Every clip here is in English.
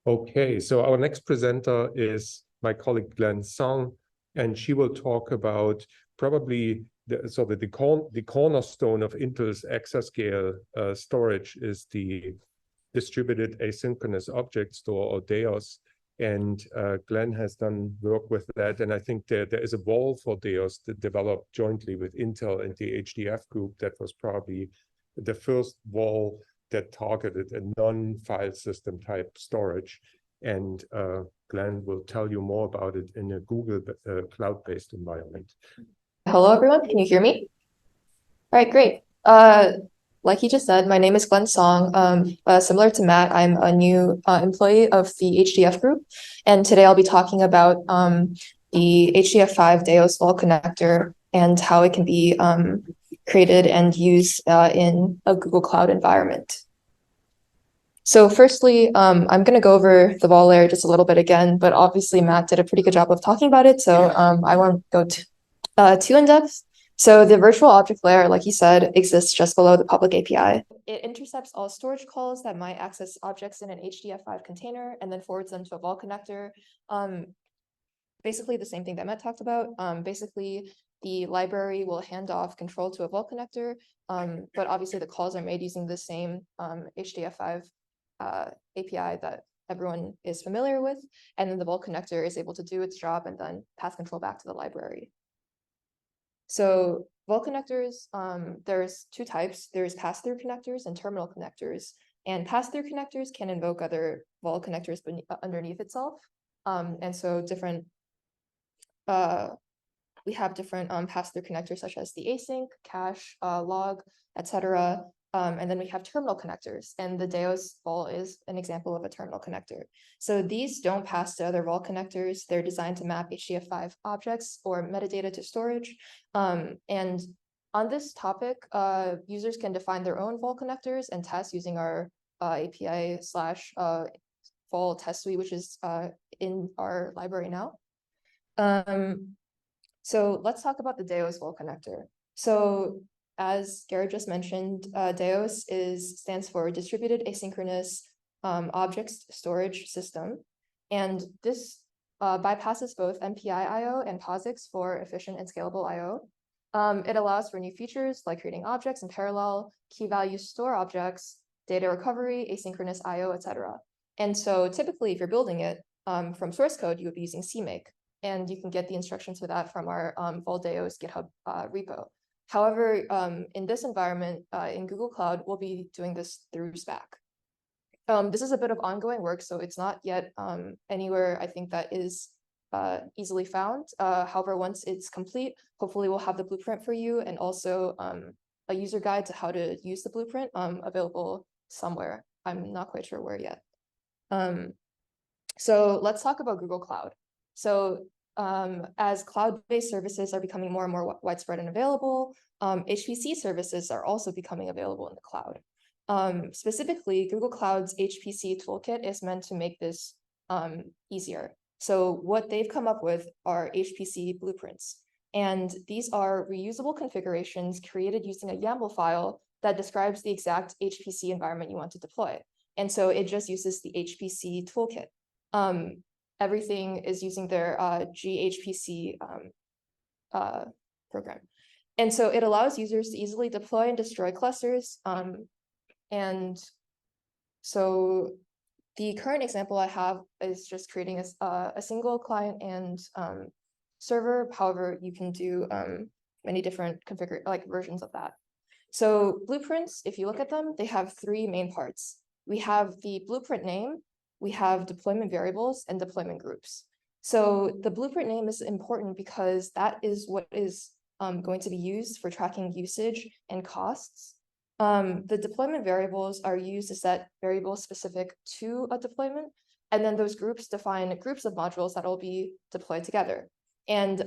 Okay, so our next presenter is my colleague Glenn Song, and she will talk about probably the cornerstone of Intel's exascale storage is the distributed asynchronous object store, or DAOS. And Glenn has done work with that, and I think there is a wall for DAOS that developed jointly with Intel and the HDF group that was probably the first wall that targeted a non-file system type storage. And Glenn will tell you more about it in a Google cloud-based environment. Hello, everyone. Can you hear me? All right, great. Like he just said, my name is Glenn Song. Similar to Matt, I'm a new employee of the HDF group, and today I'll be talking about the HDF5 DAOS wall connector and how it can be created and used in a Google Cloud environment. So firstly, I'm going to go over the wall layer just a little bit again, but obviously Matt did a pretty good job of talking about it, so I won't go too in-depth. So the virtual object layer, like you said, exists just below the public API. It intercepts all storage calls that might access objects in an HDF5 container and then forwards them to a Vault connector. Basically the same thing that Matt talked about. Basically, the library will hand off control to a Vault connector, but obviously the calls are made using the same HDF5 API that everyone is familiar with, and then the Vault connector is able to do its job and then pass control back to the library. So Vault connectors, there's two types. There's pass-through connectors and terminal connectors. And pass-through connectors can invoke other Vault connectors underneath itself. And so we have different pass-through connectors such as the async, cache, log, etc. And then we have terminal connectors, and the DAOS Vault is an example of a terminal connector. So these don't pass to other Vault connectors. They're designed to map HDF5 objects or metadata to storage. And on this topic, users can define their own Vault connectors and test using our API / Vault test suite, which is in our library now. So let's talk about the DAOS Vault connector. So as Garrett just mentioned, DAOS stands for Distributed Asynchronous Objects Storage System. And this bypasses both MPI I/O and POSIX for efficient and scalable I/O. It allows for new features like creating objects in parallel, key value store objects, data recovery, asynchronous I/O, etc. And so typically, if you're building it from source code, you would be using CMake. And you can get the instructions for that from our Vault DAOS GitHub repo. However, in this environment, in Google Cloud, we'll be doing this through Spack. This is a bit of ongoing work, so it's not yet anywhere I think that is easily found. However, once it's complete, hopefully we'll have the blueprint for you and also a user guide to how to use the blueprint available somewhere. I'm not quite sure where yet. So let's talk about Google Cloud. So as cloud-based services are becoming more and more widespread and available, HPC services are also becoming available in the cloud. Specifically, Google Cloud's HPC toolkit is meant to make this easier. So what they've come up with are HPC blueprints. And these are reusable configurations created using a YAML file that describes the exact HPC environment you want to deploy. And so it just uses the HPC toolkit. Everything is using their GHPC program. And so it allows users to easily deploy and destroy clusters. And so the current example I have is just creating a single client and server. However, you can do many different versions of that. So blueprints, if you look at them, they have three main parts. We have the blueprint name, we have deployment variables and deployment groups. So the blueprint name is important because that is what is going to be used for tracking usage and costs. The deployment variables are used to set variables specific to a deployment, and then those groups define groups of modules that will be deployed together. And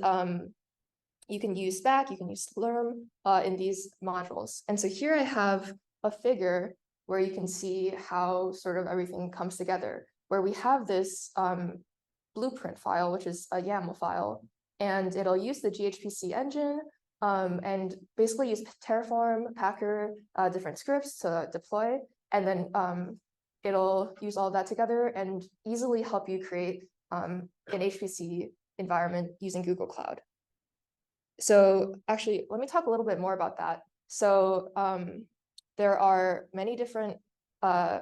you can use Spack, you can use Slurm in these modules. And so here I have a figure where you can see how sort of everything comes together, where we have this blueprint file, which is a YAML file, and it'll use the GHPC engine and basically use Terraform, Packer, different scripts to deploy, and then it'll use all of that together and easily help you create an HPC environment using Google Cloud. So actually, let me talk a little bit more about that. So there are many different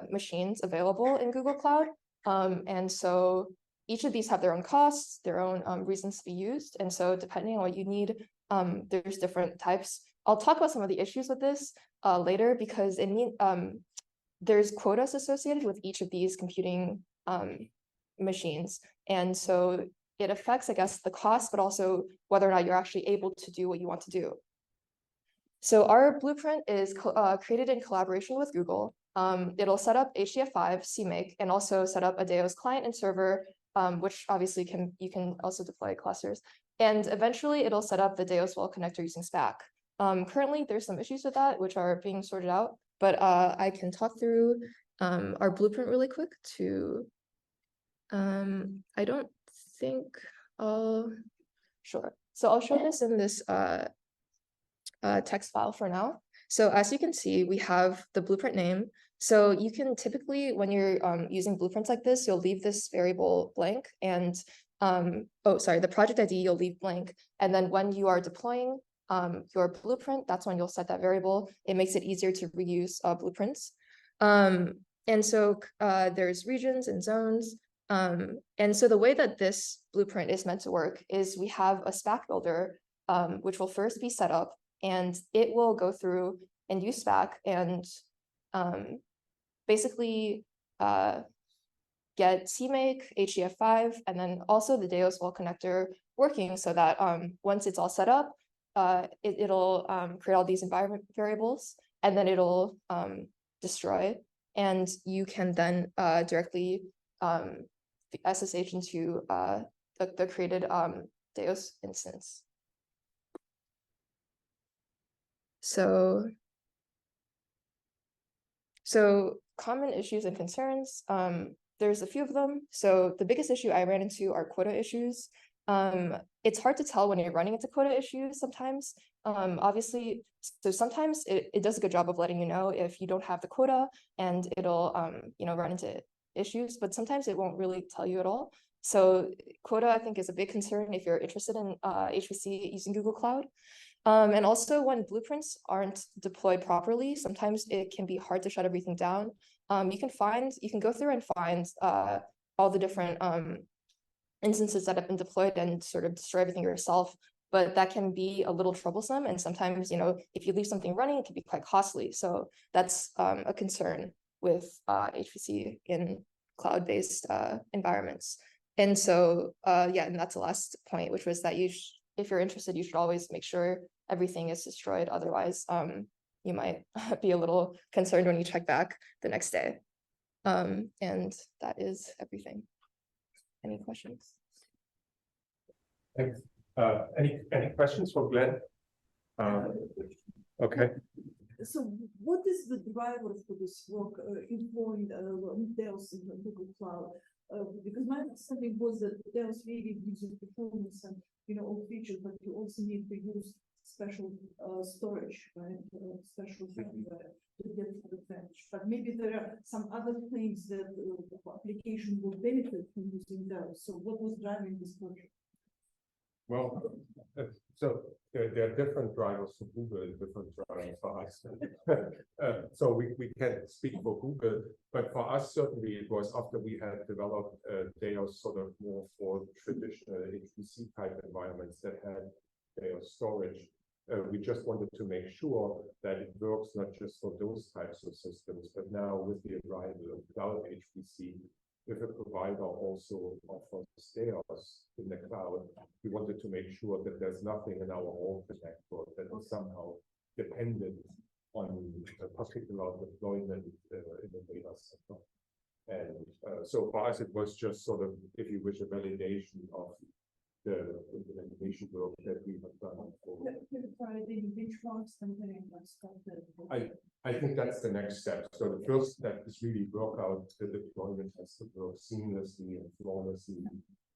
machines available in Google Cloud. And so each of these have their own costs, their own reasons to be used. And so depending on what you need, there's different types. I'll talk about some of the issues with this later, because there's quotas associated with each of these computing machines. And so it affects, I guess, the cost, but also whether or not you're actually able to do what you want to do. So our blueprint is created in collaboration with Google. It'll set up HDF5, CMake, and also set up a DAOS client and server, which obviously you can also deploy clusters. And eventually it'll set up the DAOS wall connector using SPAC. Currently there's some issues with that, which are being sorted out, but I can talk through our blueprint really quick to, I don't think sure. So I'll show this in this text file for now. So as you can see, we have the blueprint name. So you can typically, when you're using blueprints like this, you'll leave this variable blank, and the project ID you'll leave blank. And then when you are deploying your blueprint, that's when you'll set that variable. It makes it easier to reuse blueprints. And so there's regions and zones. And so the way that this blueprint is meant to work is we have a SPAC builder, which will first be set up, and it will go through and use SPAC and basically get CMake, HDF5, and then also the DAOS wall connector working so that once it's all set up, it'll create all these environment variables, and then it'll destroy, and you can then directly SSH into the created DAOS instance. So common issues and concerns, there's a few of them. So the biggest issue I ran into are quota issues. It's hard to tell when you're running into quota issues sometimes. Obviously, so sometimes it does a good job of letting you know if you don't have the quota, and it'll run into issues, but sometimes it won't really tell you at all. So quota, I think, is a big concern if you're interested in HPC using Google Cloud. And also when blueprints aren't deployed properly, sometimes it can be hard to shut everything down. You can go through and find all the different instances that have been deployed and sort of destroy everything yourself, but that can be a little troublesome. And sometimes, if you leave something running, it can be quite costly. So that's a concern with HPC in cloud-based environments. And so, and that's the last point, which was that if you're interested, you should always make sure everything is destroyed. Otherwise, you might be a little concerned when you check back the next day. And that is everything. Any questions? Thanks. Any questions for Glenn? Okay. So what is the driver for this work employing DAOS in Google Cloud? Because my understanding was that DAOS really gives you performance and all features, but you also need to use special storage, right? Special hardware to get to the fetch. But maybe there are some other things that the application will benefit from using DAOS. So what was driving this project? Well, so there are different drivers for Google and different drivers for us. So we can speak for Google, but for us, certainly it was after we had developed DAOS sort of more for traditional HPC type environments that had DAOS storage. We just wanted to make sure that it works not just for those types of systems, but now with the arrival of cloud HPC, if a provider also offers DAOS in the cloud, we wanted to make sure that there's nothing in our own connector that is somehow dependent on a particular deployment in the data center. And so for us, it was just sort of, if you wish, a validation of the implementation work that we have done. I think that's the next step. So the first step is really work out the deployment has to work seamlessly and flawlessly,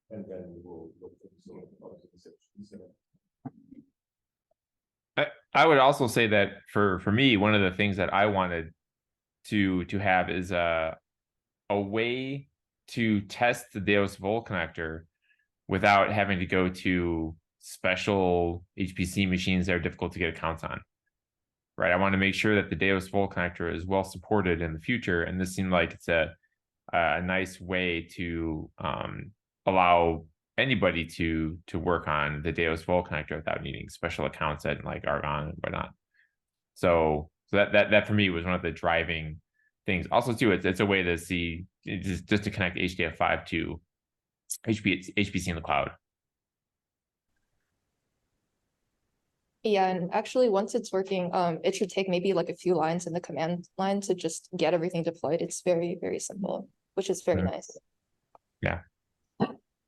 and then we will look at some of the exceptions. I would also say that for me, one of the things that I wanted to have is a way to test the DAOS Vol connector without having to go to special HPC machines that are difficult to get accounts on. Right. I want to make sure that the DAOS Vol connector is well supported in the future. And this seemed like it's a nice way to allow anybody to work on the DAOS Vol connector without needing special accounts at like Argonne and whatnot. So that for me was one of the driving things. Also, too, it's a way to see just to connect HDF5 to HPC in the cloud. Yeah, and actually once it's working, it should take maybe like a few lines in the command line to just get everything deployed. It's very, very simple, which is very nice. Yeah.